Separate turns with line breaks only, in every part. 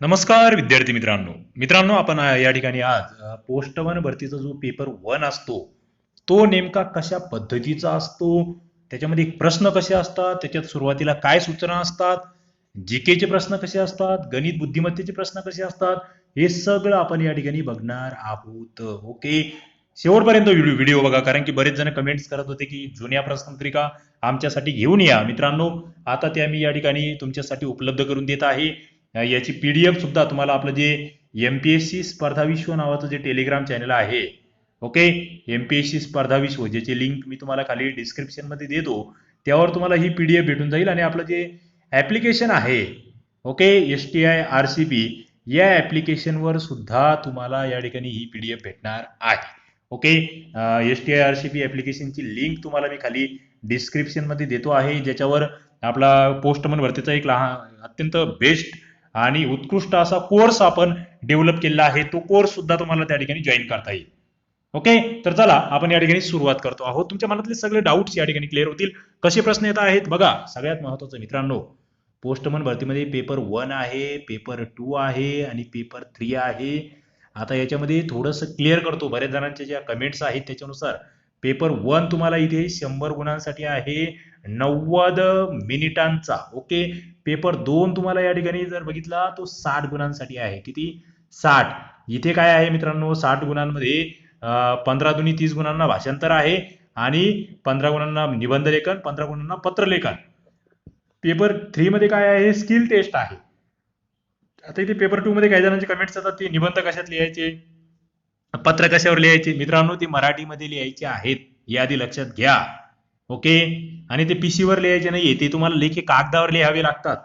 नमस्कार विद्यार्थी मित्रांनो मित्रांनो आपण या ठिकाणी आज पोस्टमन भरतीचा जो पेपर 1 असतो तो नेमका कशा पद्धतीचा असतो, त्याच्यामध्ये प्रश्न कसे असतात, त्याच्यात सुरुवातीला काय सूचना असतात, जीके चे प्रश्न कसे असतात, गणित बुद्धिमत्तेचे प्रश्न कसे असतात, हे सगळं आपण या ठिकाणी बघणार आहोत. ओके, शेवटपर्यंत व्हिडिओ बघा, कारण की बरेच जण कमेंट्स करत होते की जुन्या प्रश्नपत्रिका आमच्यासाठी घेऊन या. मित्रांनो, आता त्या मी या ठिकाणी तुमच्यासाठी उपलब्ध करून देत आहे. याची पीडीएफ सुद्धा तुम्हाला आपलं जे एमपीएससी स्पर्धा विश्व नावाचं जे टेलिग्राम चॅनल आहे, ओके, एमपीएससी स्पर्धा विश्व, ज्याची लिंक मी तुम्हाला खाली डिस्क्रिप्शन मध्ये देतो, त्यावर तुम्हाला ही पीडीएफ भेटून जाईल. आणि आपलं जे ऍप्लिकेशन आहे, ओके, STI RCP, या ऍप्लिकेशनवर सुद्धा तुम्हाला या ठिकाणी ही पीडीएफ भेटणार आहे. ओके, STI RCP ऍप्लिकेशनची लिंक तुम्हाला मी खाली डिस्क्रिप्शन मध्ये देतो आहे, ज्याच्यावर आपला पोस्टमन भरतीचा एक लहान अत्यंत बेस्ट आणि उत्कृष्ट असा कोर्स आपण डेव्हलप केलेला आहे. तो कोर्स सुद्धा तुम्हाला त्या ठिकाणी जॉईन करता येईल. ओके, तर चला आपण या ठिकाणी सुरुवात करतो आहोत. तुमच्या मनातले सगळे डाऊट्स या ठिकाणी क्लिअर होतील. कसे प्रश्न येत आहेत बघा. सगळ्यात महत्वाचं मित्रांनो, पोस्टमन भरतीमध्ये पेपर 1 आहे, पेपर 2 आहे आणि पेपर 3 आहे. आता याच्यामध्ये थोडंसं क्लिअर करतो, बऱ्याच जणांच्या ज्या कमेंट्स आहेत त्याच्यानुसार पेपर 1 तुम्हाला इथे 100 गुणांसाठी आहे, 90 मिनिटांचा. ओके, पेपर 2 तुम्हाला या ठिकाणी जर बघितला तो 60 गुणांसाठी आहे. किती? 60. इथे काय आहे मित्रांनो, 60 गुणांमध्ये 15 दुनी 30 गुणांना भाषांतर आहे आणि 15 गुणांना निबंध लेखन, 15 गुणांना पत्रलेखन. पेपर 3 मध्ये काय आहे, स्किल टेस्ट आहे. आता इथे पेपर 2 मध्ये काही जणांचे कमेंट्स येतात, ते निबंध कशात लिहायचे, पत्र कशावर लिहायचे. मित्रांनो, ते मराठीमध्ये लिहायचे आहेत, या आधी लक्षात घ्या. ओके, आणि ते पीसी वर लिहायचे नाहीये, ते तुम्हाला लेखी कागदावर लिहावे लागतात.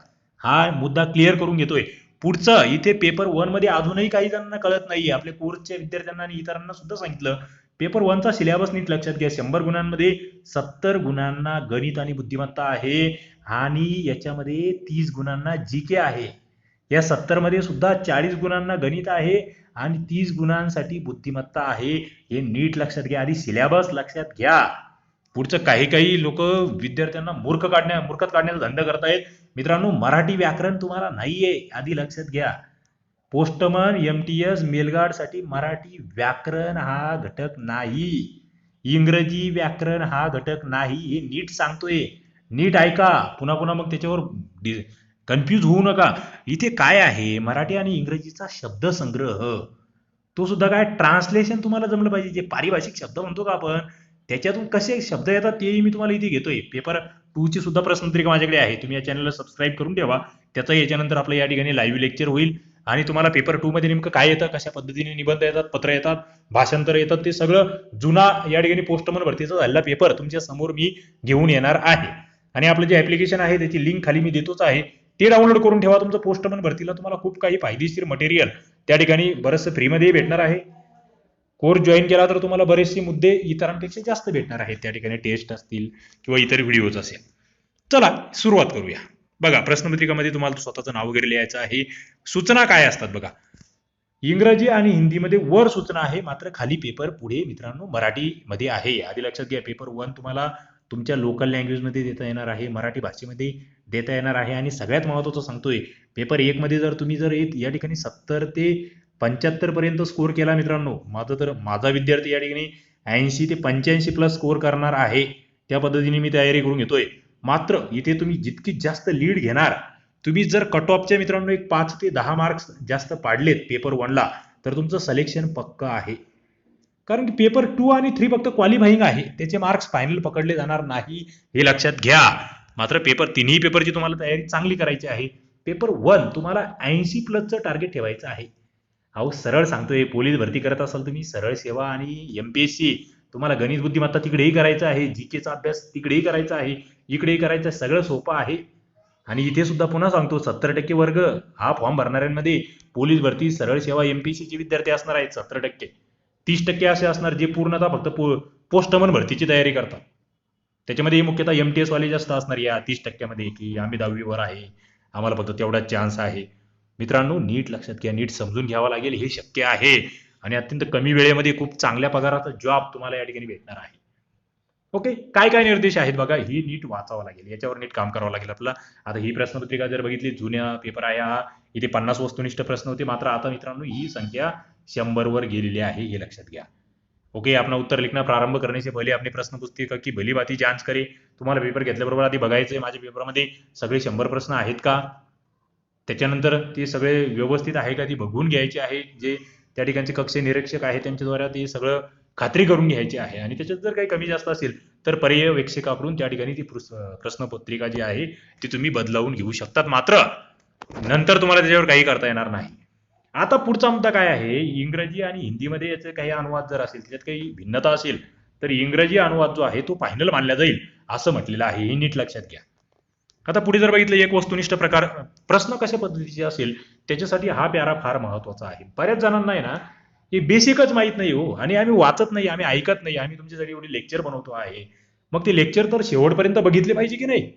हा मुद्दा क्लिअर करून घेतोय. पुढचं, इथे पेपर 1 मध्ये अजूनही काही जणांना कळत नाहीये, आपल्या कोर्सच्या विद्यार्थ्यांना आणि इतरांना सुद्धा सांगितलं, पेपर 1 चा सिलेबस नीट लक्षात घ्या. 100 गुणांमध्ये 70 गुणांना गणित आणि बुद्धिमत्ता आहे आणि याच्यामध्ये 30 गुणांना जीके आहे. या 70 मध्ये सुद्धा 40 गुणांना गणित आहे आणि 30 गुणांसाठी बुद्धिमत्ता आहे. हे नीट लक्षात घ्या, आधी सिलेबस लक्षात घ्या. पुढचं काही काही लोक विद्यार्थ्यांना मूर्खत काढण्याचा धंदा करतायत. मित्रांनो, मराठी व्याकरण तुम्हाला नाहीये, आधी लक्षात घ्या. पोस्टमन MTS मेलगार्ड साठी मराठी व्याकरण हा घटक नाही, इंग्रजी व्याकरण हा घटक नाही. हे नीट सांगतोय, नीट ऐका. पुन्हा पुन्हा मग त्याच्यावर कन्फ्यूज होऊ नका. इथे काय आहे, मराठी आणि इंग्रजीचा शब्दसंग्रह, तो सुद्धा काय ट्रान्सलेशन तुम्हाला जमलं पाहिजे. जे पारिभाषिक शब्द म्हणतो का आपण, त्याच्यातून कसे शब्द येतात तेही मी तुम्हाला इथे घेतोय. पेपर 2 ची सुद्धा प्रश्नपत्रिका माझ्याकडे आहे, तुम्ही या चॅनलला सबस्क्राईब करून ठेवा. त्याचा याच्यानंतर आपलं या ठिकाणी लाईव्ह लेक्चर होईल आणि तुम्हाला पेपर 2 मध्ये नेमकं काय येतं, कशा पद्धतीने निबंध येतात, पत्र येतात, भाषांतर येतात, ते सगळं जुना या ठिकाणी पोस्टमन भरतीचा झालेला पेपर तुमच्या समोर मी घेऊन येणार आहे. आणि आपलं जे ऍप्लिकेशन आहे त्याची लिंक खाली मी देतोच आहे, ते डाउनलोड करून ठेवा. तुमचं पोस्टमन भरतीला तुम्हाला खूप काही फायदेशीर मटेरियल त्या ठिकाणी बरंचसं फ्रीमध्ये भेटणार आहे. कोर्स जॉईन केला तर तुम्हाला बरेचसे मुद्दे इतरांपेक्षा जास्त भेटणार आहेत त्या ठिकाणी, टेस्ट असतील किंवा इतर व्हिडिओज असेल. चला सुरुवात करूया. बघा, प्रश्नपत्रिकामध्ये तुम्हाला स्वतःचं नाव वगैरे लिहायचं आहे. सूचना काय असतात बघा, इंग्रजी आणि हिंदीमध्ये वर सूचना आहे, मात्र खाली पेपर पुढे मित्रांनो मराठीमध्ये आहे. आधी लक्षात घ्या, पेपर 1 तुम्हाला तुमच्या लोकल लँग्वेज मध्ये देता येणार आहे, मराठी भाषेमध्ये देता येणार आहे. आणि सगळ्यात महत्वाचं सांगतोय, पेपर 1 मध्ये जर तुम्ही या ठिकाणी 70 ते 75 पर्यंत स्कोर केला मित्रांनो, माझा विद्यार्थी या ठिकाणी 80 ते 85 प्लस स्कोर करणार आहे. त्या पद्धतीने मी तयारी करून घेतोय. मात्र इथे तुम्ही जितकी जास्त लीड घेणार, तुम्ही जर कट ऑफच्या मित्रांनो एक 5 ते 10 मार्क्स जास्त पाडलेत पेपर 1 ला, तर तुमचं सिलेक्शन पक्का आहे. कारण की पेपर 2 आणि 3 फक्त क्वालिफाईंग आहे, त्याचे मार्क्स फायनल पकडले जाणार नाही, हे लक्षात घ्या. मात्र पेपर 3ही पेपरची तुम्हाला तयारी चांगली करायची आहे. पेपर 1 तुम्हाला 80 प्लसचं टार्गेट ठेवायचं आहे. अहो सरळ सांगतोय, पोलीस भरती करत असाल तुम्ही, सरळ सेवा आणि MPSC, तुम्हाला गणित बुद्धिमत्ता तिकडेही करायचं आहे, जीकेचा अभ्यास तिकडेही करायचा आहे, इकडेही करायचं आहे, सगळं सोपं आहे. आणि इथे सुद्धा पुन्हा सांगतो, 70% वर्ग हा फॉर्म भरणाऱ्यांमध्ये पोलीस भरती, सरळ सेवा, MPSC चे विद्यार्थी असणार आहेत 70%. 30% असे असणार जे पूर्णतः फक्त पोस्टमन भरतीची तयारी करतात. त्याच्यामध्ये मुख्यतः MTS वाले जास्त असणार या 30% मध्ये, की आम्ही 10वीवर आहे, आम्हाला फक्त तेवढाच चान्स आहे. मित्रांनो, नीट लक्षात घ्या, नीट समजून घ्यावं लागेल, हे शक्य आहे आणि अत्यंत कमी वेळेमध्ये खूप चांगल्या पगाराचा जॉब तुम्हाला या ठिकाणी भेटणार आहे. ओके, काय काय निर्देश आहेत बघा, ही नीट वाचावं लागेल, याच्यावर नीट काम करावं लागेल आपल्याला. आता ही प्रश्नपत्रिका जर बघितली, जुन्या पेपर आहे हा, इथे 50 वस्तुनिष्ठ प्रश्न होते, मात्र आता मित्रांनो ही संख्या 100 वर गेलेली आहे, हे लक्षात घ्या. ओके, अपना उत्तर लिखना प्रारंभ करने से पहले अपनी प्रश्न पुस्तिका की भली भाती जांच करे. तुम्हाला पेपर घेतल्याबरोबर आधी बघायचंय माझ्या पेपरमध्ये सगळे 100 प्रश्न आहेत का, त्याच्यानंतर ते सगळे व्यवस्थित आहे का ती बघून घ्यायचे आहे. जे त्या ठिकाणचे कक्ष निरीक्षक आहे त्यांच्याद्वारे ते सगळं खात्री करून घ्यायची आहे. आणि त्याच्यात जर काही कमी जास्त असेल तर पर्यवेक्षकाकडून त्या ठिकाणी ती प्रश्नपत्रिका जी आहे ती तुम्ही बदलावून घेऊ शकतात, मात्र नंतर तुम्हाला त्याच्यावर काही करता येणार नाही. आता पुढचा मुद्दा काय आहे, इंग्रजी आणि हिंदीमध्ये याचे काही अनुवाद जर असेल, त्याच्यात काही भिन्नता असेल तर इंग्रजी अनुवाद जो आहे तो फायनल मानला जाईल असं म्हटलेलं आहे, हे नीट लक्षात घ्या. आता पुढे जर बघितलं, एक वस्तुनिष्ठ प्रकार प्रश्न कशा पद्धतीचे असेल त्याच्यासाठी हा प्यारा फार महत्वाचा आहे. बऱ्याच जणांना आहे ना हे बेसिकच माहित नाही हो, आणि आम्ही वाचत नाही, आम्ही ऐकत नाही, आम्ही तुमच्यासाठी एवढी लेक्चर बनवतो आहे, मग ते लेक्चर तर शेवटपर्यंत बघितले पाहिजे की नाही.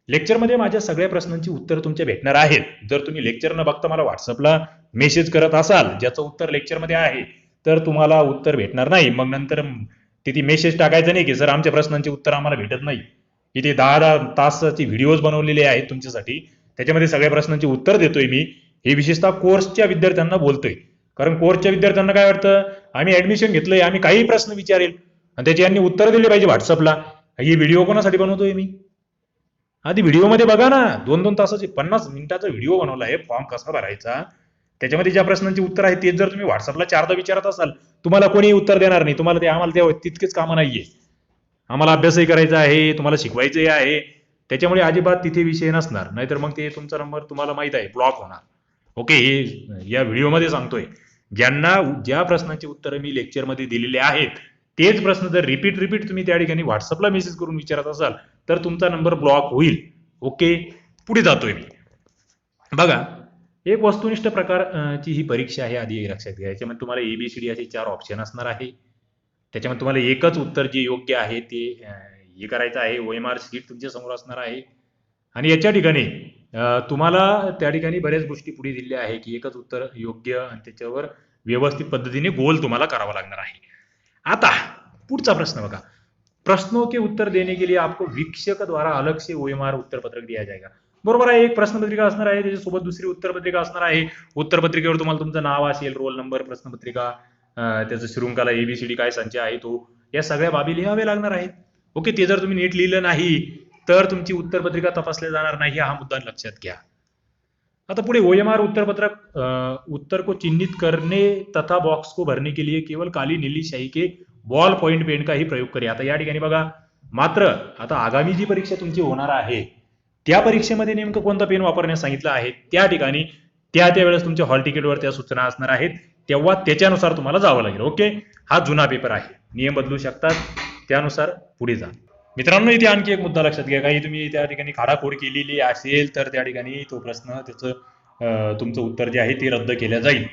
लेक्चरमध्ये माझ्या सगळ्या प्रश्नांची उत्तर तुमच्या भेटणार आहेत. जर तुम्ही लेक्चर न बघता मला व्हॉट्सअपला मेसेज करत असाल ज्याचं उत्तर लेक्चरमध्ये आहे तर तुम्हाला उत्तर भेटणार नाही. मग नंतर तिथे मेसेज टाकायचं नाही की सर आमच्या प्रश्नांचे उत्तर आम्हाला भेटत नाही. इथे 10-10 तासाचे व्हिडिओज बनवलेले आहेत तुमच्यासाठी, त्याच्यामध्ये सगळ्या प्रश्नांची उत्तर देतोय मी. हे विशेषतः कोर्सच्या विद्यार्थ्यांना बोलतोय, कारण कोर्सच्या विद्यार्थ्यांना काय वाटतं, आम्ही ऍडमिशन घेतलंय, आम्ही काही प्रश्न विचारेल आणि त्याची यांनी उत्तर दिले पाहिजे व्हॉट्सअपला. ही व्हिडिओ कोणासाठी बनवतोय मी, आधी व्हिडिओमध्ये बघा ना. 2-2 तासाचे 50 मिनिटाचा व्हिडिओ बनवला आहे, फॉर्म कसा भरायचा, त्याच्यामध्ये ज्या प्रश्नांची उत्तर आहेत तेच जर तुम्ही व्हॉट्सअपला 4दा विचारत असाल, तुम्हाला कोणी उत्तर देणार नाही. तुम्हाला ते आम्हाला ते तितकेच कामं नाहीये, आम्हाला अभ्यासही करायचा आहे, तुम्हाला शिकवायचंही आहे, त्याच्यामुळे अजिबात तिथे विषय नसणार. नाहीतर मग ते तुमचा नंबर तुम्हाला माहित आहे ब्लॉक होणार. ओके, हे या व्हिडिओमध्ये सांगतोय. ज्यांना ज्या प्रश्नांची उत्तरं मी लेक्चरमध्ये दिलेले आहेत तेच प्रश्न जर रिपीट तुम्ही त्या ठिकाणी व्हॉट्सअपला मेसेज करून विचारत असाल तर तुमचा नंबर ब्लॉक होईल. ओके, पुढे जातोय मी. बघा, एक वस्तुनिष्ठ प्रकारची ही परीक्षा आहे, आधी लक्षात घ्या. याच्यामध्ये तुम्हाला एबीसीडी असे 4 ऑप्शन असणार आहे. त्याच्यामध्ये तुम्हाला एकच उत्तर जे योग्य आहे ते हे करायचं आहे. OMR शीट तुमच्या समोर असणार आहे आणि याच्या ठिकाणी तुम्हाला त्या ठिकाणी बऱ्याच गोष्टी पुढे दिलेल्या आहे की एकच उत्तर योग्य आणि त्याच्यावर व्यवस्थित पद्धतीने गोल तुम्हाला करावा लागणार आहे. आता पुढचा प्रश्न बघा, प्रश्नों के उत्तर देने के लिए आपको वीक्षक द्वारा अलग से OMR उत्तर पत्रक दिया जाएगा. बरोबर आहे, एक प्रश्नपत्रिका असणार आहे, त्याच्यासोबत दुसरी उत्तरपत्रिका असणार आहे. उत्तरपत्रिकेवर तुम्हाला तुमचं नाव असेल, रोल नंबर, प्रश्नपत्रिका, त्याचं शृंखला एबीसीडी काय संच आहे तो, या सगळ्या बाबी लिहाव्या लागणार आहेत. ओके, ते जर तुम्ही नीट लिहिलं नाही तर तुमची उत्तरपत्रिका तपासल्या जाणार नाही, हा मुद्दा लक्षात घ्या. आता पुढे OMR उत्तर पत्रक उत्तर को चिन्हित करने तथा बॉक्स को भरने के लिए केवल काली नीली शाही के बॉल पॉइंट पेन का ही प्रयोग करें. आता या ठिकाणी बघा, मात्र आता आगामी जी परीक्षा तुमची होणार आहे त्या परीक्षेमध्ये नेमकं कोणता पेन वापरण्यास सांगितलं आहे त्या ठिकाणी त्या वेळेस तुमच्या हॉल तिकीटवर त्या सूचना असणार आहेत, तेव्हा त्याच्यानुसार तुम्हाला जावं लागेल. ओके, हा जुना पेपर आहे, नियम बदलू शकतात, त्यानुसार पुढे जा. मित्रांनो, इथे आणखी एक मुद्दा लक्षात घ्या. काही तुम्ही त्या ठिकाणी खाडाखोड केलेली असेल तर त्या ठिकाणी तो प्रश्न त्याचं तुमचं उत्तर जे आहे ते रद्द केलं जाईल.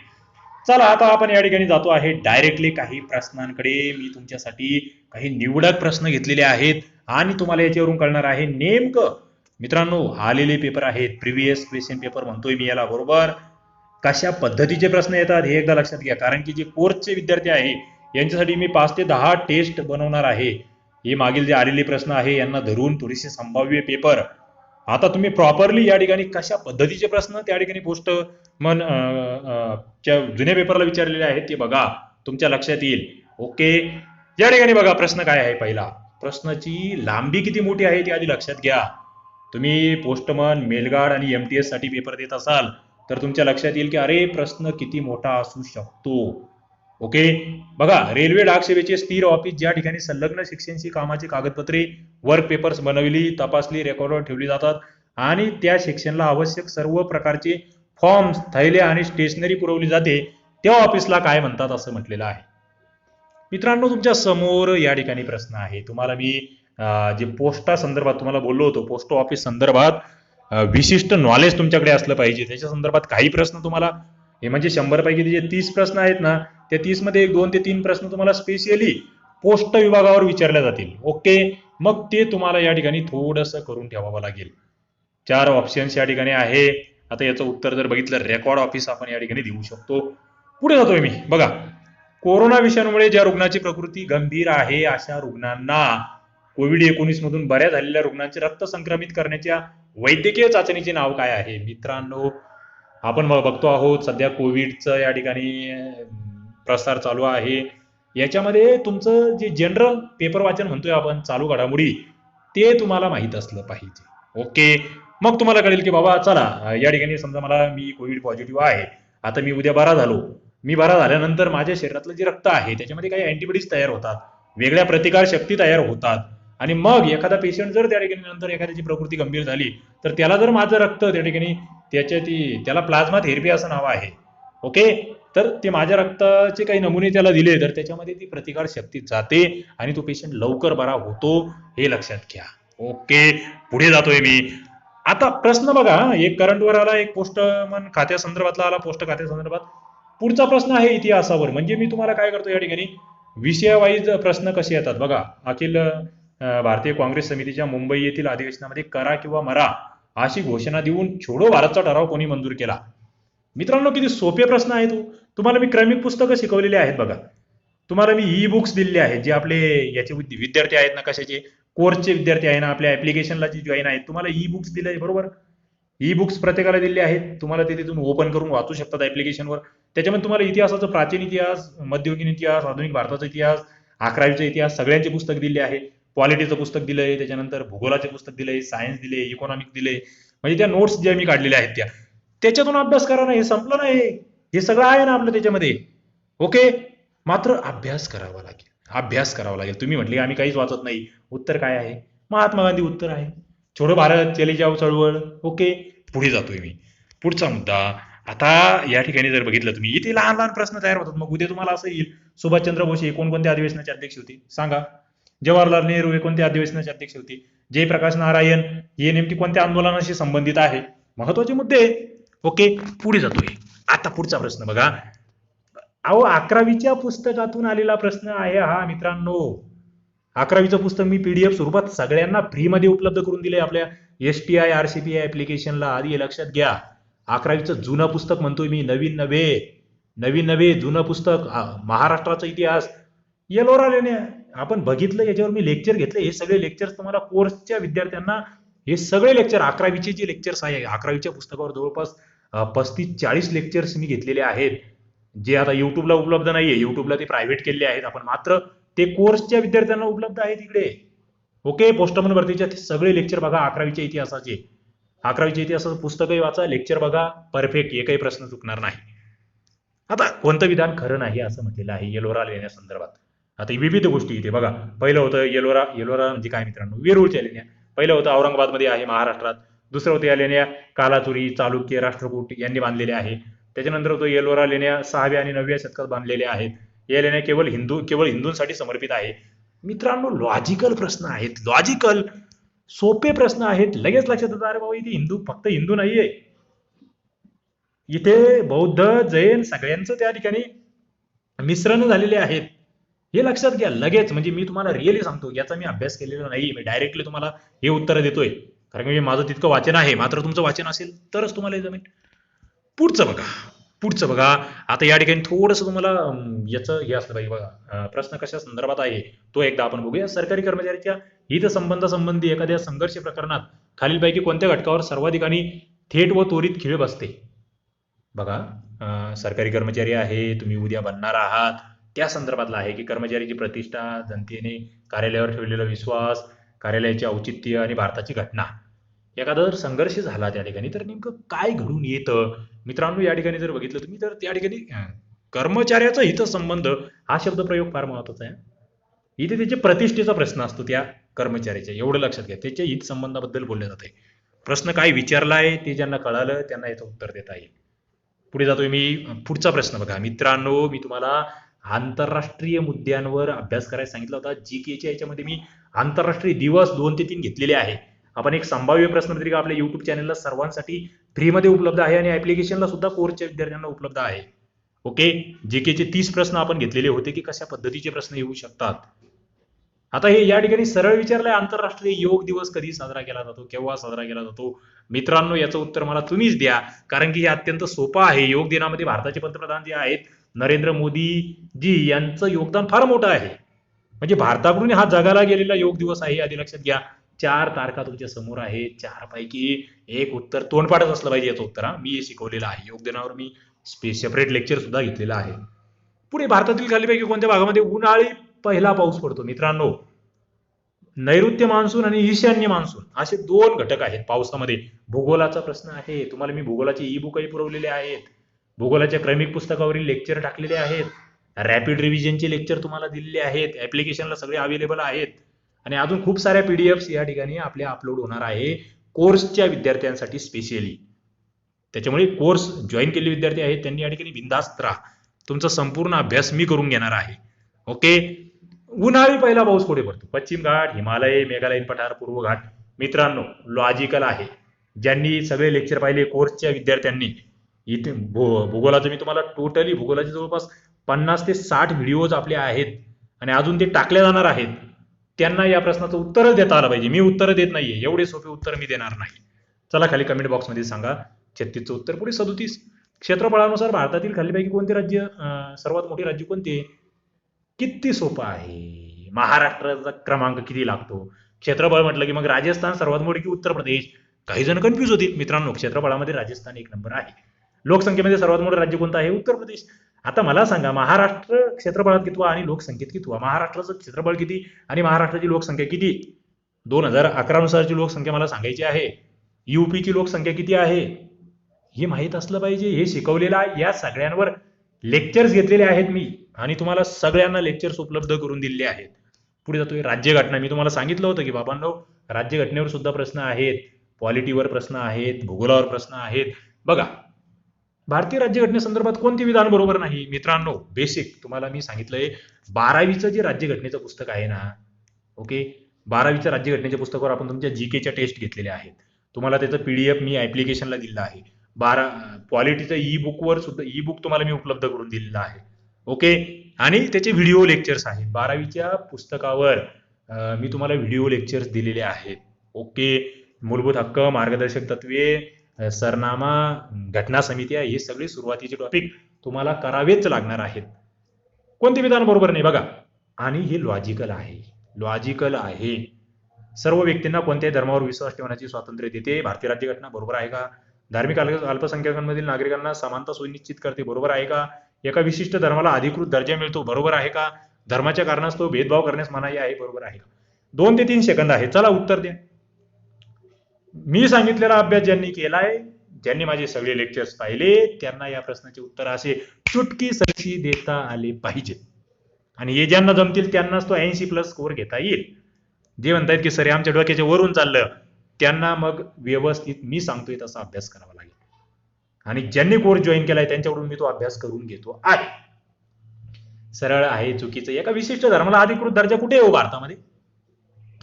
चला, आता आपण या ठिकाणी जातो आहे डायरेक्टली काही प्रश्नांकडे. मी तुमच्यासाठी काही निवडक प्रश्न घेतलेले आहेत आणि तुम्हाला याच्यावरून कळणार आहे नेमकं मित्रांनो आलेले पेपर आहेत, प्रिव्हियस क्वेश्चन पेपर म्हणतोय मी याला, बरोबर, कशा पद्धतीचे प्रश्न येतात हे एकदा लक्षात घ्या. कारण की जे कोर्सचे विद्यार्थी आहे यांच्यासाठी मी 5 ते 10 टेस्ट बनवणार आहे. हे मागील जे आलेले प्रश्न आहे यांना धरून थोडेसे संभाव्य पेपर. आता तुम्ही प्रॉपरली या ठिकाणी कशा पद्धतीचे प्रश्न त्या ठिकाणी पोस्ट मन जुन्या पेपरला विचारलेले आहेत ते बघा, तुमच्या लक्षात येईल. ओके, या ठिकाणी बघा प्रश्न काय आहे. पहिला प्रश्नाची लांबी किती मोठी आहे ते आधी लक्षात घ्या. तुम्ही पोस्टमन, मेलगार्ड आणि MTS साठी पेपर देत असाल तर तुमच्या लक्षात येईल की अरे प्रश्न किती मोठा असू शकतो. ओके, बघा, रेल्वे डाक सेवेचे स्थिर ऑफिस ज्या ठिकाणी संलग्न शिक्षणशी कामाची कागदपत्रे, वर्क पेपर्स बनवली, तपासली, रेकॉर्डवर ठेवली जातात आणि त्या सेक्शनला आवश्यक सर्व प्रकारचे फॉर्म्स, थैल्या आणि स्टेशनरी पुरवली जाते, त्या ऑफिसला काय म्हणतात असं म्हटलेलं आहे. मित्रांनो, तुमच्या समोर या ठिकाणी प्रश्न आहे. तुम्हाला मी जे पोस्टा संदर्भात तुम्हाला बोललो होतो, पोस्ट ऑफिस संदर्भात विशिष्ट नॉलेज तुमच्याकडे असलं पाहिजे. त्याच्या संदर्भात काही प्रश्न तुम्हाला, हे म्हणजे 100 पैकी जे 30 प्रश्न आहेत ना, त्या 30 मध्ये 2 ते 3 प्रश्न तुम्हाला स्पेशली पोस्ट विभागावर विचारले जातील. ओके, मग ते तुम्हाला या ठिकाणी थोडंसं करून ठेवावं लागेल. 4 ऑप्शन्स या ठिकाणी आहे. आता याचं उत्तर जर बघितलं, रेकॉर्ड ऑफिस आपण या ठिकाणी देऊ शकतो. पुढे जातोय मी. बघा, कोरोना विषाणूमुळे ज्या रुग्णाची प्रकृती गंभीर आहे अशा रुग्णांना COVID-19 मधून बऱ्या झालेल्या रुग्णांचे रक्त संक्रमित करण्याच्या वैद्यकीय चाचणीचे नाव काय आहे? मित्रांनो, आपण बघतो आहोत सध्या कोविडचं या ठिकाणी प्रसार चालू आहे. याच्यामध्ये तुमचं जे जनरल पेपर वाचन म्हणतोय आपण चालू घडामोडी ते तुम्हाला माहीत असलं पाहिजे. ओके. मग तुम्हाला कळेल की बाबा चला या ठिकाणी समजा मी कोविड पॉझिटिव्ह आहे. आता मी उद्या बरा झालो. मी बरा झाल्यानंतर माझ्या शरीरातलं जे रक्त आहे त्याच्यामध्ये काही अँटीबॉडीज तयार होतात. वेगळ्या प्रतिकार शक्ती तयार होतात. आणि मग एखादा पेशंट जर त्या ठिकाणी नंतर एखाद्याची प्रकृती गंभीर झाली तर त्याला जर माझं रक्त त्या ठिकाणी त्याला प्लाझ्मा थेरपी असं नाव आहे. ओके. तर ते माझ्या रक्ताचे काही नमुने त्याला दिले तर त्याच्यामध्ये ती प्रतिकार शक्ती जाते आणि तो पेशंट लवकर बरा होतो. हे लक्षात घ्या. ओके. पुढे जातोय मी. आता प्रश्न बघा, एक करंटवर आला, एक पोस्टमन खात्या संदर्भातला आला, पोस्ट खात्या संदर्भात. पुढचा प्रश्न आहे इतिहासावर. म्हणजे मी तुम्हाला काय करतो या ठिकाणी विषयवाईज प्रश्न कसे येतात बघा. अखिल भारतीय काँग्रेस समितीच्या मुंबई येथील अधिवेशनामध्ये करा किंवा मरा अशी घोषणा देऊन छोडो भारतचा ठराव कोणी मंजूर केला? मित्रांनो, किती सोपे प्रश्न आहेत. तुम्हाला मी क्रमिक पुस्तकं शिकवलेली आहेत बघा. तुम्हाला मी ई बुक्स दिलेले आहेत जे आपले याचे विद्यार्थी आहेत ना, कशाचे कोर्सचे विद्यार्थी आहे ना, आपल्या ऍप्लिकेशनला जे जॉईन आहेत, तुम्हाला ई बुक्स दिले बरोबर. ई बुक्स प्रत्येकाला दिले आहेत. तुम्हाला ते तिथून ओपन करून वाचू शकतात ऍप्लिकेशनवर. त्याच्यामध्ये तुम्हाला इतिहासाचा प्राचीन इतिहास, मध्ययुगीन इतिहास, आधुनिक भारताचा इतिहास, 11वीचा इतिहास सगळ्यांचे पुस्तक दिले आहे. पॉलिटीचं पुस्तक दिलंय, त्याच्यानंतर भूगोलाचे पुस्तक दिले, सायन्स दिले, इकॉनॉमिक दिले. म्हणजे त्या नोट्स ज्या मी काढलेल्या आहेत त्याच्यातून अभ्यास करा ना. हे संपलं नाही. हे सगळं आहे ना आपलं त्याच्यामध्ये. ओके. मात्र अभ्यास करावा लागेल. अभ्यास करावा लागेल. तुम्ही म्हटले आम्ही काहीच वाचत नाही. उत्तर काय आहे? महात्मा गांधी उत्तर आहे. छोडो भारत चले जाओ चळवळ. ओके. पुढे जातोय मी. पुढचा मुद्दा. आता या ठिकाणी जर बघितलं तुम्ही इथे लहान लहान प्रश्न तयार होतात. मग उद्या तुम्हाला असं येईल, सुभाषचंद्र बोस हे कोणकोणत्या अधिवेशनाचे अध्यक्ष होते सांगा. जवाहरलाल नेहरू हे कोणत्या अधिवेशनाचे अध्यक्ष होते? जयप्रकाश नारायण हे नेमकी कोणत्या आंदोलनाशी संबंधित आहे? महत्वाचे मुद्दे. ओके. पुढे जातोय. आता पुढचा प्रश्न बघा. अहो 11वीच्या पुस्तकातून आलेला प्रश्न आहे हा मित्रांनो. 11वीचं पुस्तक मी पीडीएफ स्वरूपात सगळ्यांना फ्रीमध्ये उपलब्ध करून दिले आपल्या STI RCPI ऍप्लिकेशनला. आधी हे लक्षात घ्या. 11वीचं जुनं पुस्तक म्हणतोय मी, नवीन नव्हे जुनं पुस्तक. महाराष्ट्राचा इतिहास येलोरा लेण्या आपण बघितलं. याच्यावर मी लेक्चर घेतले. हे सगळे लेक्चर्स तुम्हाला कोर्सच्या विद्यार्थ्यांना हे सगळे लेक्चर 11वीचे जे लेक्चर्स आहे 11वीच्या पुस्तकावर जवळपास 35-40 लेक्चर्स मी घेतलेले आहेत, जे आता युट्यूबला उपलब्ध नाहीये. युट्यूबला ते प्रायव्हेट केलेले आहेत आपण, मात्र ते कोर्सच्या विद्यार्थ्यांना उपलब्ध आहेत इकडे. ओके. पोस्टमन भरतीच्या सगळे लेक्चर बघा 11वीच्या इतिहासाचे. 11वीच्या इतिहासाचं पुस्तकही वाचा, लेक्चर बघा, परफेक्ट. एकही प्रश्न चुकणार नाही. आता कोणतं विधान खरं नाही असं म्हटलेलं आहे येलोरा लेण्यासंदर्भात. आता विविध गोष्टी इथे बघा. पहिलं होतं येलोरा म्हणजे काय मित्रांनो? वेरूळच्या लेण्या. पहिलं होतं औरंगाबादमध्ये आहे महाराष्ट्रात. दुसरं होतं या लेण्या कालाचुरी, चालुक्य, राष्ट्रकूट यांनी बांधलेल्या आहे. त्याच्यानंतर होतं येलोरा लेण्या 6व्या आणि 9व्या शतकात बांधलेल्या आहेत. या लेण्या केवळ हिंदूंसाठी समर्पित आहे. मित्रांनो, लॉजिकल प्रश्न आहेत. लॉजिकल सोपे प्रश्न आहेत. लगेच लक्षात येतं अरे बाबा इथे फक्त हिंदू नाहीये, इथे बौद्ध जैन सगळ्यांचं त्या ठिकाणी मिश्रण झालेले आहेत. हे लक्षात घ्या लगेच. म्हणजे मी तुम्हाला रिअली सांगतो, याचा मी अभ्यास केलेला नाही. मी डायरेक्टली तुम्हाला हे उत्तर देतोय कारण की माझं तितकं वाचन आहे. मात्र तुमचं वाचन असेल तरच तुम्हाला हे जमेल. पुढचं बघा. आता या ठिकाणी थोडंसं तुम्हाला याचं हे असलं पाहिजे बघा. प्रश्न कशा संदर्भात आहे तो एकदा आपण बघूया. सरकारी कर्मचाऱ्याच्या हितसंबंधासंबंधी एखाद्या संघर्ष प्रकरणात खालीलपैकी कोणत्या घटकावर सर्वाधिकांनी थेट व त्वरित खीळ बसते? बघा, सरकारी कर्मचारी आहे, तुम्ही उद्या बनणार आहात, त्या संदर्भातला आहे की कर्मचाऱ्याची प्रतिष्ठा, जनतेने कार्यालयावर ठेवलेला विश्वास, कार्यालयाचे औचित्य आणि भारताची घटना. एखादा जर संघर्ष झाला त्या ठिकाणी तर नेमकं काय घडून येतं? मित्रांनो, या ठिकाणी जर बघितलं तुम्ही तर त्या ठिकाणी कर्मचाऱ्याचा हितसंबंध हा शब्द प्रयोग फार महत्वाचा आहे. इथे त्याच्या प्रतिष्ठेचा प्रश्न असतो त्या कर्मचाऱ्याच्या. एवढं लक्षात घ्या. त्याच्या हितसंबंधाबद्दल बोलले जाते. प्रश्न काय विचारलाय ते ज्यांना कळालं त्यांना याचं उत्तर देता येईल. पुढे जातोय मी. पुढचा प्रश्न बघा मित्रांनो. मी तुम्हाला आंतरराष्ट्रीय मुद्द्यांवर अभ्यास करायला सांगितला होता. GKच्या याच्यामध्ये मी आंतरराष्ट्रीय दिवस 2 ते 3 घेतलेले आहे. आपण एक संभाव्य प्रश्नपत्रिका आपल्या युट्यूब चॅनलला सर्वांसाठी फ्रीमध्ये उपलब्ध आहे आणि ऍप्लिकेशनला सुद्धा कोर्सच्या विद्यार्थ्यांना उपलब्ध आहे. ओके. GKचे 30 प्रश्न आपण घेतलेले होते की कशा पद्धतीचे प्रश्न येऊ शकतात. आता हे या ठिकाणी सरळ विचारलंय, आंतरराष्ट्रीय योग दिवस कधी साजरा केला जातो, केव्हा साजरा केला जातो? मित्रांनो, याचं उत्तर मला तुम्हीच द्या कारण की हे अत्यंत सोपं आहे. योग दिनामध्ये भारताचे पंतप्रधान जे आहेत नरेंद्र मोदी जी यांचं योगदान फार मोठं आहे. म्हणजे भारताकडून हा जगाला गेलेला योग दिवस आहे, आधी लक्षात घ्या. 4 तारखा तुमच्या समोर आहेत. 4 पैकी एक उत्तर तोंडपाठच असलं पाहिजे याचं उत्तर. मी हे शिकवलेलं आहे. योगदानावर मी सेपरेट लेक्चर सुद्धा घेतलेलं आहे. पुढे भारतातील खालीलपैकी कोणत्या भागामध्ये उन्हाळी पहिला पाऊस पडतो? मित्रांनो, नैऋत्य मान्सून आणि ईशान्य मान्सून असे 2 घटक आहेत पावसामध्ये. भूगोलाचा प्रश्न आहे. तुम्हाला मी भूगोलाचे ई बुकही पुरवलेले आहेत. भूगोलाच्या क्रमिक पुस्तकावरील लेक्चर टाकलेले आहेत. रॅपिड रिव्हिजनचे लेक्चर तुम्हाला दिलेले आहेत. ऍप्लिकेशनला सगळे अवेलेबल आहेत. आणि अजून खूप साऱ्या पीडीएफ्स या ठिकाणी आपल्या अपलोड होणार आहे कोर्सच्या विद्यार्थ्यांसाठी स्पेशली. त्याच्यामुळे कोर्स जॉईन केलेले विद्यार्थी आहेत त्यांनी या ठिकाणी बिनधास्त राहा. तुमचा संपूर्ण अभ्यास मी करून घेणार आहे. ओके. उन्हाळी पहिला पाऊस कुठे पडतो? पश्चिम घाट, हिमालय, मेघालयीन पठार, पूर्व घाट. मित्रांनो, लॉजिकल आहे. ज्यांनी सगळे लेक्चर पाहिले कोर्सच्या विद्यार्थ्यांनी, इथे भूगोलाचं मी तुम्हाला टोटली भूगोलाचे जवळपास 50 ते 60 व्हिडिओज आपले आहेत आणि अजून ते टाकले जाणार आहेत. त्यांना या प्रश्नाचं उत्तरच देता आलं पाहिजे. मी उत्तर देत नाहीये, एवढे सोपे उत्तर मी देणार नाही. चला खाली कमेंट बॉक्समध्ये सांगा 36चं उत्तर. पुढे 37. क्षेत्रफळानुसार भारतातील खालीलपैकी कोणते राज्य सर्वात मोठे राज्य कोणते? किती सोपं आहे. महाराष्ट्राचा क्रमांक किती लागतो? क्षेत्रफळ म्हटलं की मग राजस्थान सर्वात मोठी की उत्तर प्रदेश? काही जण कन्फ्युज होतील. मित्रांनो, क्षेत्रफळामध्ये राजस्थान 1 नंबर आहे. लोकसंख्येमध्ये सर्वात मोठं राज्य कोणतं आहे? उत्तर प्रदेश. आता मला सांगा, महाराष्ट्र क्षेत्रफळात कितवा आणि लोकसंख्येत कितवा? महाराष्ट्राचं क्षेत्रफळ किती आणि महाराष्ट्राची लोकसंख्या किती? 2011 नुसारची लोकसंख्या मला सांगायची आहे. यूपीची लोकसंख्या किती आहे हे माहीत असलं पाहिजे. हे शिकवलेलं आहे. या सगळ्यांवर लेक्चर्स घेतलेले आहेत मी आणि तुम्हाला सगळ्यांना लेक्चर्स उपलब्ध करून दिलेले आहेत. पुढे जातोय राज्यघटना. मी तुम्हाला सांगितलं होतं की बाबांनो, राज्यघटनेवर सुद्धा प्रश्न आहेत, पॉलिटीवर प्रश्न आहेत, भूगोलावर प्रश्न आहेत. बघा, भारतीय राज्यघटनेसंदर्भात कोणते विधान बरोबर नाही? मित्रांनो, बेसिक तुम्हाला मी सांगितलंय, 12वीचं जे राज्यघटनेचं पुस्तक आहे ना, ओके, 12वीच्या राज्यघटनेच्या पुस्तकावर आपण तुमच्या जीकेच्या टेस्ट घेतलेल्या आहेत. तुम्हाला त्याचं पीडीएफ मी ऍप्लिकेशनला दिलं आहे. पॉलिटीचं ई बुकवर सुद्धा ई बुक तुम्हाला मी उपलब्ध करून दिलेलं आहे. ओके. आणि त्याचे व्हिडिओ लेक्चर्स आहेत. 12वीच्या पुस्तकावर मी तुम्हाला व्हिडिओ लेक्चर्स दिलेले आहेत. ओके. मूलभूत हक्क, मार्गदर्शक तत्वे, सरनामा, घटना समित्या, हे सगळे सुरुवातीचे टॉपिक तुम्हाला करावेच लागणार आहेत. कोणते विधान बरोबर नाही बघा. आणि हे लॉजिकल आहे. लॉजिकल आहे. सर्व व्यक्तींना कोणत्याही धर्मावर विश्वास ठेवण्याचे स्वातंत्र्य देते. भारतीय राज्यघटना बरोबर आहे का? धार्मिक अल्पसंख्याकांमधील नागरिकांना समानता सुनिश्चित करते. बरोबर आहे का? एका विशिष्ट धर्माला अधिकृत दर्जा मिळतो. बरोबर आहे का? धर्माच्या कारणास्तव भेदभाव करण्यास मनाई आहे. बरोबर आहे का? 2 ते 3 सेकंद आहे. चला उत्तर द्या. मी सांगितलेला अभ्यास ज्यांनी केलाय, ज्यांनी माझे सगळे लेक्चर्स पाहिले, त्यांना या प्रश्नाचे उत्तर असे चुटकी सरशी देता आले पाहिजे. आणि हे ज्यांना जमतील त्यांनाच तो 80+ स्कोर घेता येईल. जे म्हणतायत की सर आमच्या डोक्याच्या वरून चाललं, त्यांना मग व्यवस्थित मी सांगतोय तसा अभ्यास करावा लागेल. आणि ज्यांनी कोर्स जॉईन केलाय त्यांच्याकडून मी तो अभ्यास करून घेतो आहे. सरळ आहे, चुकीचं. एका विशिष्ट धर्माला अधिकृत दर्जा कुठे आहे हो भारतामध्ये?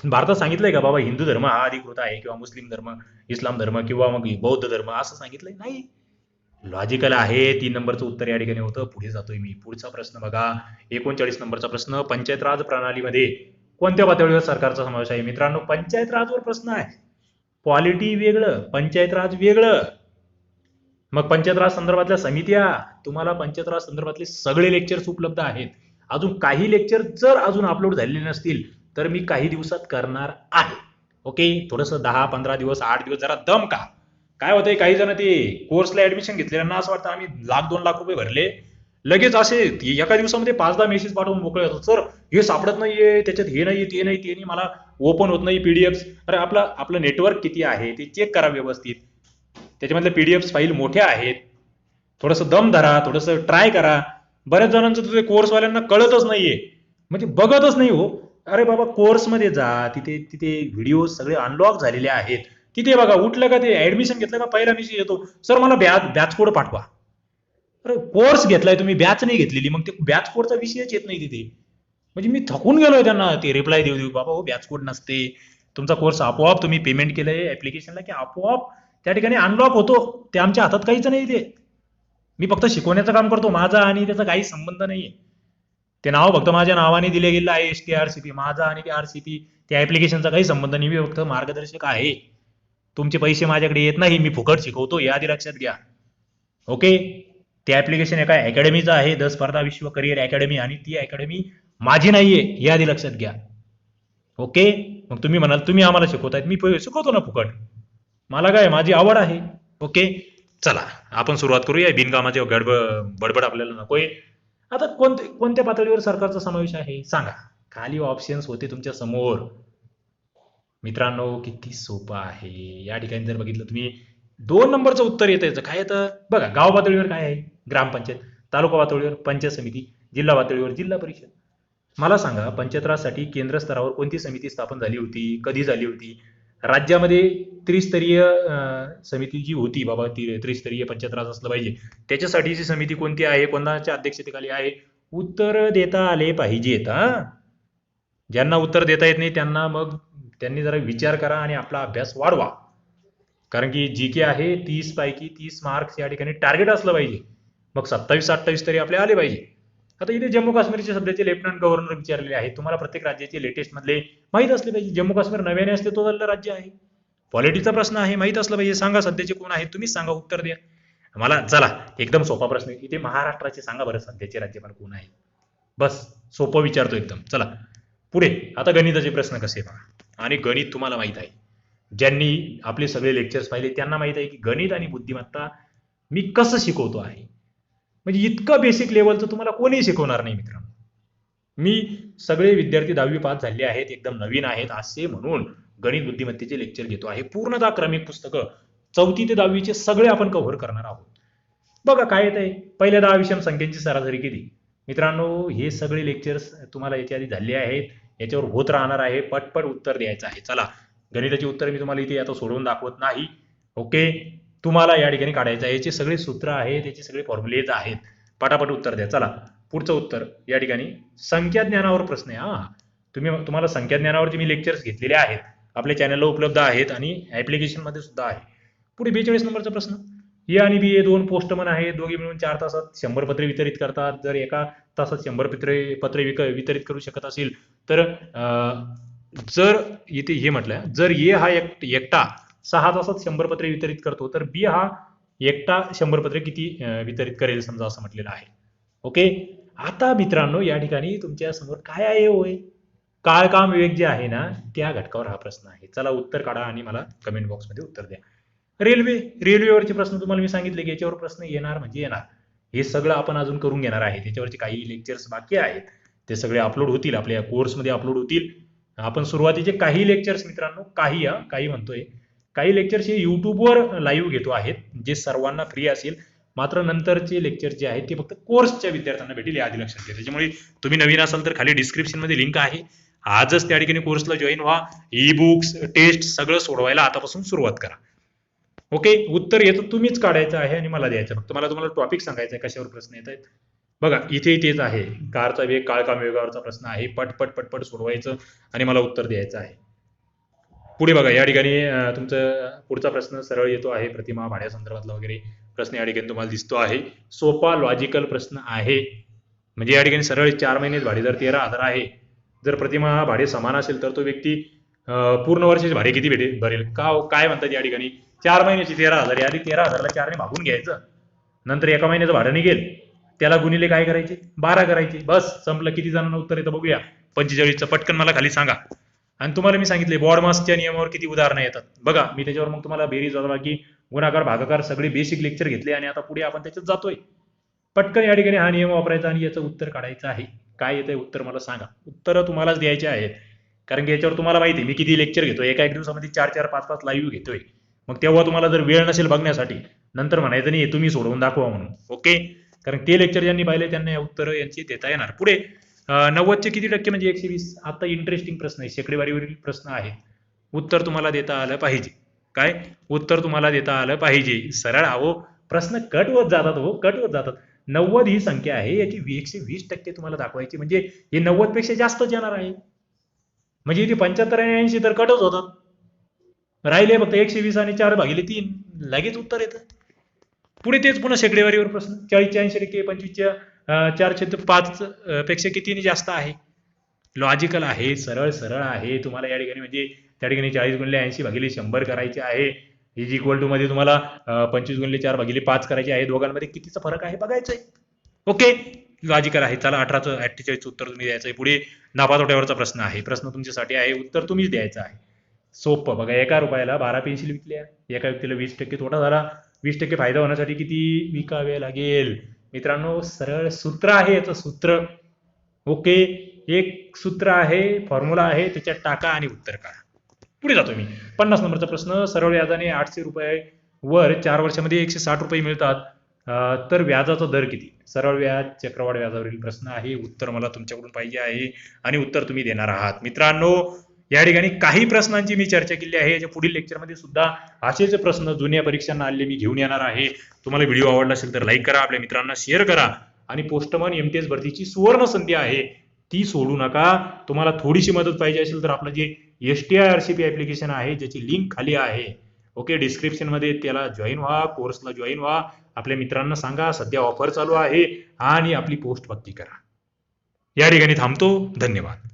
भारतात सांगितलंय का बाबा हिंदू धर्म हा अधिकृत आहे किंवा मुस्लिम धर्म, इस्लाम धर्म किंवा मग बौद्ध धर्म असं सांगितलंय? नाही. लॉजिकल आहे. 3 नंबरचं उत्तर या ठिकाणी होतं. पुढे जातोय मी. पुढचा प्रश्न बघा, 39 नंबरचा प्रश्न. पंचायत राज प्रणालीमध्ये कोणत्या पातळीवर सरकारचा समावेश आहे? मित्रांनो, पंचायत राजवर प्रश्न आहे. पॉलिटी वेगळं, पंचायत राज वेगळं. मग पंचायत राज संदर्भातल्या समित्या, तुम्हाला पंचायत राज संदर्भातले सगळे लेक्चर्स उपलब्ध आहेत. अजून काही लेक्चर जर अजून अपलोड झालेले नसतील तर मी काही दिवसात करणार आहे. ओके. थोडंसं 10-15 दिवस, 8 दिवस जरा दम का. काय होतंय, काही जण ते कोर्सला ऍडमिशन घेतलेल्यांना असं वाटतं आम्ही 1,00,000-2 लाख रुपये भरले, लगेच असे एका दिवसामध्ये 5-10 मेसेज पाठवून मोकळे होतात. सर हे सापडत नाहीये, त्याच्यात हे नाही, ते नाही, ते नाही, मला ओपन होत नाही पीडीएफ. अरे आपलं नेटवर्क किती आहे ते चेक करा व्यवस्थित. त्याच्यामधले पीडीएफ फाईल मोठ्या आहेत. थोडंसं दम धरा, थोडंसं ट्राय करा. बऱ्याच जणांचं तुझे कोर्सवाल्यांना कळतच नाहीये, म्हणजे बघतच नाही हो. अरे बाबा, कोर्समध्ये जा, तिथे व्हिडिओ सगळे अनलॉक झालेले आहेत. तिथे बघा, उठलं का ते ऍडमिशन घेतलं का पहिला मेसेज येतो, सर मला बॅच कोड पाठवा. अरे कोर्स घेतलाय तुम्ही, बॅच नाही घेतलेली, मग ते बॅच कोडचा विषयच येत नाही तिथे. म्हणजे मी थकून गेलोय त्यांना ते रिप्लाय देऊ बाबा हो बॅच कोड नसते, तुमचा कोर्स आपोआप तुम्ही पेमेंट केलंय ऍप्लिकेशनला की आपोआप त्या ठिकाणी अनलॉक होतो. ते आमच्या हातात काहीच नाही. ते मी फक्त शिकवण्याचं काम करतो, माझा आणि त्याचा काही संबंध नाहीये. ते नाव फक्त माझ्या नावाने दिले गेलेलं आहे, STRCP. माझा आणि ते RCP त्या ऍप्लिकेशनचा काही संबंध नाही. मी फक्त मार्गदर्शक आहे. तुमचे पैसे माझ्याकडे येत नाही, मी फुकट शिकवतो, या आधी लक्षात घ्या. ओके. ते ऍप्लिकेशन एका अकॅडमीचं आहे, 10 स्पर्धा विश्व करिअर अकॅडमी, आणि ती अकॅडमी माझी नाहीये, या आधी लक्षात घ्या. ओके. मग तुम्ही म्हणाल तुम्ही आम्हाला शिकवतायत, मी शिकवतो ना फुकट, मला काय माझी आवड आहे. ओके. चला आपण सुरुवात करूया. बिनकामाची बडबड आपल्याला नकोय. आता कोणत्या पातळीवर सरकारचा समावेश आहे सांगा. खाली ऑप्शन्स होते तुमच्या समोर. मित्रांनो किती सोपं आहे. या ठिकाणी जर बघितलं तुम्ही 2 नंबरचं उत्तर येतं. याचं काय येतं बघा. गाव पातळीवर काय आहे? ग्रामपंचायत. तालुका पातळीवर पंचायत समिती. जिल्हा पातळीवर जिल्हा परिषद. मला सांगा पंचायत राजसाठी केंद्र स्तरावर कोणती समिती स्थापन झाली होती, कधी झाली होती? राज्यामध्ये त्रिस्तरीय समिती जी होती बाबा, ती त्रिस्तरीय पंचायत राज असलं पाहिजे, त्याच्यासाठीची समिती कोणती आहे, कोणाच्या अध्यक्षतेखाली आहे? उत्तर देता आले पाहिजेत. हा, ज्यांना उत्तर देता येत नाही त्यांना मग त्यांनी जरा विचार करा आणि आपला अभ्यास वाढवा. कारण की जी के आहे 30 पैकी 30 मार्क्स या ठिकाणी टार्गेट असलं पाहिजे. मग 27-28 तरी आपले आले पाहिजे. आता इथे जम्मू काश्मीरचे सध्याचे लेफ्टनंट गव्हर्नर विचारलेले आहेत. तुम्हाला प्रत्येक राज्याचे लेटेस्ट मधले माहित असले पाहिजे. जम्मू काश्मीर नव्याने अस्तित्वात आलेलं राज्य आहे. पॉलिटीचा प्रश्न आहे, माहित असलं पाहिजे. सांगा सध्याचे कोण आहेत, तुम्हीच सांगा, उत्तर द्या मला. चला एकदम सोपा प्रश्न. इथे महाराष्ट्राचे सांगा बरं सध्याचे राज्यपाल कोण आहे. बस सोपं विचारतो एकदम. चला पुढे. आता गणिताचे प्रश्न कसे पहा. आणि गणित तुम्हाला माहित आहे, ज्यांनी आपले सगळे लेक्चर्स पाहिले त्यांना माहित आहे की गणित आणि बुद्धिमत्ता मी कसं शिकवतो आहे. म्हणजे इतकं बेसिक लेवलचं तुम्हाला कोणीही शिकवणार नाही मित्रांनो. मी सगळे विद्यार्थी 10वी पास झाले आहेत, एकदम नवीन आहेत असे म्हणून गणित बुद्धिमत्तेचे लेक्चर घेतो आहे. पूर्णतः क्रमिक पुस्तकं 4थी ते 10वीचे सगळे आपण कव्हर करणार आहोत. बघा काय येत आहे. पहिल्या 10 विषम संख्यांची सरासरी किती? मित्रांनो हे सगळे लेक्चर्स तुम्हाला याच्या आधी झाले आहेत, याच्यावर होत राहणार आहे. पटपट उत्तर द्यायचं आहे. चला गणिताची उत्तर मी तुम्हाला इथे आता सोडवून दाखवत नाही. ओके. तुम्हाला या ठिकाणी काढायचं आहे. याचे सगळे सूत्र आहेत, याचे सगळे फॉर्म्युलेज आहेत. पटापट उत्तर द्या. चला पुढचं उत्तर या ठिकाणी संख्या ज्ञानावर प्रश्न आहे. हा, तुम्हाला संख्या ज्ञानावरती मी लेक्चर्स घेतलेले आहेत, आपल्या चॅनलला उपलब्ध आहेत आणि ऍप्लिकेशन मध्ये सुद्धा आहे. पुढे 42 नंबरचा प्रश्न. ए आणि बी हे 2 पोस्टमन आहेत, दोघे मिळून 4 तासात 100 पत्रे वितरित करतात. जर एका तासात 100 पत्रे वितरित करू शकत असेल तर जर इथे हे म्हटलं, जर ए हा एकटा 6 तासात 100 पत्रे वितरित करतो तर बी हा एकटा 100 पत्रे किती वितरित करेल समजा, असं म्हटलेलं आहे. ओके. आता मित्रांनो या ठिकाणी तुमच्या समोर काय आहे होय, काळ काम विवेक जे आहे ना त्या घटकावर हा प्रश्न आहे. चला उत्तर काढा आणि मला कमेंट बॉक्समध्ये उत्तर द्या. रेल्वेवरचे प्रश्न तुम्हाला मी सांगितले की याच्यावर प्रश्न येणार म्हणजे येणार. हे सगळं आपण अजून करून घेणार आहे. त्याच्यावरचे काही लेक्चर्स बाकी आहेत, ते सगळे अपलोड होतील, आपल्या कोर्समध्ये अपलोड होतील. आपण सुरुवातीचे काही लेक्चर्स मित्रांनो, काही म्हणतोय, काही लेक्चर्स हे युट्यूबवर लाईव्ह घेतो आहेत, जे सर्वांना फ्री असेल. मात्र नंतरचे लेक्चर जे आहेत ते फक्त कोर्सच्या विद्यार्थ्यांना भेटेल, आधी लक्षात घ्या. त्याच्यामुळे तुम्ही नवीन असाल तर खाली डिस्क्रिप्शन मध्ये लिंक आहे, आजच त्या ठिकाणी कोर्सला जॉईन व्हा. ई बुक्स, टेस्ट सगळं सोडवायला आतापासून सुरुवात करा. ओके. उत्तर येतं तुम्हीच काढायचं आहे आणि मला द्यायचं. फक्त मला तुम्हाला टॉपिक सांगायचं आहे कशावर प्रश्न येत आहेत. बघा इथे तेच आहे, कारचा वेग काळकाम वेगावरचा प्रश्न आहे. पटपट सोडवायचं आणि मला उत्तर द्यायचं आहे. पुढे बघा या ठिकाणी तुमचं पुढचा प्रश्न सरळ येतो आहे, प्रतिमा भाड्या संदर्भातला वगैरे प्रश्न या ठिकाणी तुम्हाला दिसतो आहे. सोपा लॉजिकल प्रश्न आहे. म्हणजे या ठिकाणी सरळ 4 महिने भाडे जर 13,000 आहे, जर प्रतिमा भाडे समान असेल तर तो व्यक्ती पूर्ण वर्षाचे भाडे किती भरेल. काय म्हणतात या ठिकाणी 4 महिन्याची 13,000 आधी 13,000ला 4 ने भागून घ्यायचं, नंतर एका महिन्याचं भाडं निघेल, त्याला गुणिले काय करायचे 12 करायचे. बस संपलं. किती जणांना उत्तर येतं बघूया. 45चं पटकन मला खाली सांगा. आणि तुम्हाला मी सांगितले बॉड मासच्या नियमावर किती उदाहरणं येतात बघा. मी त्याच्यावर मग तुम्हाला बेरीज वजाबाकी गुणाकार भागाकार सगळे बेसिक लेक्चर घेतले आणि आता पुढे आपण त्याच्यात जातोय. पटकन या ठिकाणी हा नियम वापरायचा आणि याचं उत्तर काढायचं आहे. काय येतंय उत्तर मला सांगा. उत्तर तुम्हालाच द्यायचे आहेत, कारण की याच्यावर तुम्हाला माहिती आहे मी किती लेक्चर घेतोय. एका एक दिवसामध्ये 4-4, 5-5 लाईव्ह घेतोय. मग तेव्हा तुम्हाला जर वेळ नसेल बघण्यासाठी, नंतर म्हणायचं नाही तुम्ही सोडवून दाखवा म्हणून. ओके. कारण ते लेक्चर ज्यांनी पाहिले त्यांना या उत्तर यांची देता येणार. पुढे 90चे किती टक्के म्हणजे 120. आता इंटरेस्टिंग प्रश्न आहे, शेकडेवारीवरील प्रश्न आहे. उत्तर तुम्हाला देता आलं पाहिजे. काय उत्तर तुम्हाला देता आलं पाहिजे. सरळ अहो प्रश्न कट होत जातात, हो कट होत जातात. 90 ही संख्या आहे, याची 120% तुम्हाला दाखवायची म्हणजे हे 90 पेक्षा जास्तच येणार आहे. म्हणजे इथे 75 आणि 80 तर कटच होतात. राहिले फक्त 120 आणि 4/3 लगेच उत्तर येतं. पुढे तेच पुन्हा शेकडेवारीवर प्रश्न. 40च्या 80%, 25च्या 4/5 पेक्षा किती जास्त आहे. लॉजिकल आहे, सरळ आहे. तुम्हाला या ठिकाणी म्हणजे त्या ठिकाणी 40 गुणिले 80/100 करायचे आहे. इज इक्वल टू मध्ये तुम्हाला 25 गुणिले 4/5 करायचे आहे. दोघांमध्ये कितीचा फरक आहे बघायचं आहे. ओके, लॉजिकल आहे. चला 48चं उत्तर तुम्ही द्यायचं आहे. पुढे नफा तोट्यावरचा प्रश्न आहे. प्रश्न तुमच्यासाठी आहे, उत्तर तुम्हीच द्यायचं आहे. सोपं बघा, 1 रुपयाला 12 पेन्सिल विकल्या, एका व्यक्तीला 20% तोटा झाला, 20% फायदा होण्यासाठी किती विकावे लागेल? मित्रांनो, सरळ सूत्र आहे याचं सूत्र. ओके, एक सूत्र आहे, फॉर्म्युला आहे, त्याच्यात टाका आणि उत्तर काढा. पुढे जातो मी. 50 नंबरचा प्रश्न, सरळ व्याजाने 800 रुपये वर 4 वर्षामध्ये 160 रुपये मिळतात, तर व्याजाचा दर किती? सरळ व्याज, चक्रवाढ व्याजावरील प्रश्न आहे. उत्तर मला तुमच्याकडून पाहिजे आहे आणि उत्तर तुम्ही देणार आहात. मित्रांनो, या ठिकाणी काही प्रश्नांची मी चर्चा केली आहे. याच्या पुढील लेक्चरमध्ये सुद्धा असेच प्रश्न जुन्या परीक्षांना आलेले मी घेऊन येणार आहे. तुम्हाला व्हिडिओ आवडला असेल तर लाईक करा, आपल्या मित्रांना शेअर करा आणि पोस्टमन एमटीएस भरतीची सुवर्ण संधी आहे, ती सोडू नका. तुम्हाला थोडीशी मदत पाहिजे असेल तर आपलं जे STIRCP ऍप्लिकेशन आहे, ज्याची लिंक खाली आहे, ओके, डिस्क्रिप्शन मध्ये, त्याला जॉईन व्हा, कोर्सला जॉईन व्हा, आपल्या मित्रांना सांगा सध्या ऑफर चालू आहे आणि आपली पोस्ट पक्की करा. या ठिकाणी थांबतो. धन्यवाद.